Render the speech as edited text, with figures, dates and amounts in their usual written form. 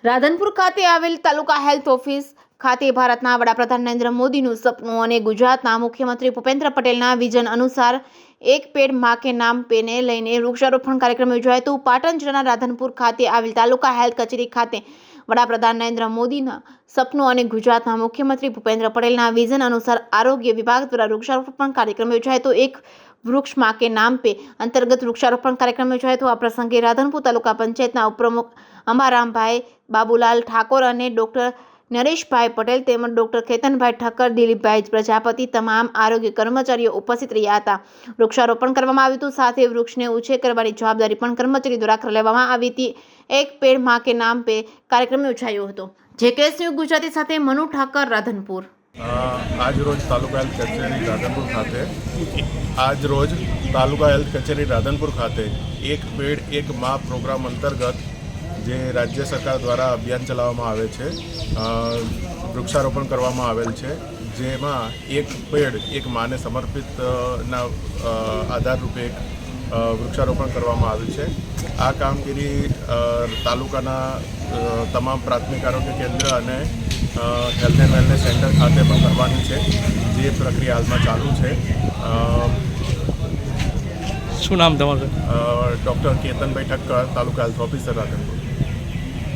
રાધનપુર ખાતે આવેલ તાલુકા health office ખાતે ભારતના વડાપ્રધાન નરેન્દ્ર મોદીનું સપનું અને ગુજરાતના મુખ્યમંત્રી ભૂપેન્દ્ર પટેલના વિઝન અનુસાર એક પેડ માં કે નામ પેને લઈને વૃક્ષારોપણ કાર્યક્રમ યોજાયો હતો। પાટણ જિલ્લાના રાધનપુર ખાતે આવેલ તાલુકા હેલ્થ કચેરી ખાતે વડાપ્રધાન નરેન્દ્ર મોદીના સપનું અને ગુજરાતના મુખ્યમંત્રી ભૂપેન્દ્ર પટેલના વિઝન અનુસાર આરોગ્ય વિભાગ દ્વારા વૃક્ષારોપણ કાર્યક્રમ યોજાયો હતો। એક વૃક્ષ માં કે નામ पे अंतर्गत वृक्षारोपण कार्यक्रम योजायो હતો। આ પ્રસંગે રાધનપુર તાલુકા પંચાયતના ઉપપ્રમુખ અંબારામભાઈ બાબુલાલ ઠાકોર અને ડોક્ટર નરેશભાઈ પટેલ તેમજ ડોક્ટર કેતનભાઈ ઠક્કર, દિલીપભાઈ પ્રજાપતિ તમામ આરોગ્ય કર્મચારીઓ ઉપસ્થિત રહ્યા હતા। વૃક્ષારોપણ કરવામાં આવ્યું હતું, સાથે વૃક્ષને ઉછેર કરવાની જવાબદારી પણ કર્મચારી દ્વારા લેવામાં આવી હતી। એક પેડ માં કે નામ पे કાર્યક્રમ યોજાયો હતો। જેકેએસ ન્યૂઝ ગુજરાતી સાથે મનુ ઠાકર, રાધનપુર। आज रोज तालुका हेल्थ कचेरी राधनपुर खाते आज रोज तालुका हेल्थ कचेरी राधनपुर खाते एक पेड़ एक माँ प्रोग्राम अंतर्गत जे राज्य सरकार द्वारा अभियान चलावવામાં આવે છે, વૃક્ષારોપણ કરવામાં આવેલ છે, જેમાં એક પેડ એક માને સમર્પિત ના આધાર રૂપે વૃક્ષારોપણ કરવામાં આવ્યું છે। આ કામગીરી તાલુકાના તમામ પ્રાથમિક આરોગ્ય કેન્દ્ર અને हेल्थ एंड वेलनेस सेंटर खाते पर करवानी है, जे प्रक्रिया हाल में चालू है। શું નામ તમારું? Doctor Ketanbhai Thakkar, taluka health officer Radhanpur.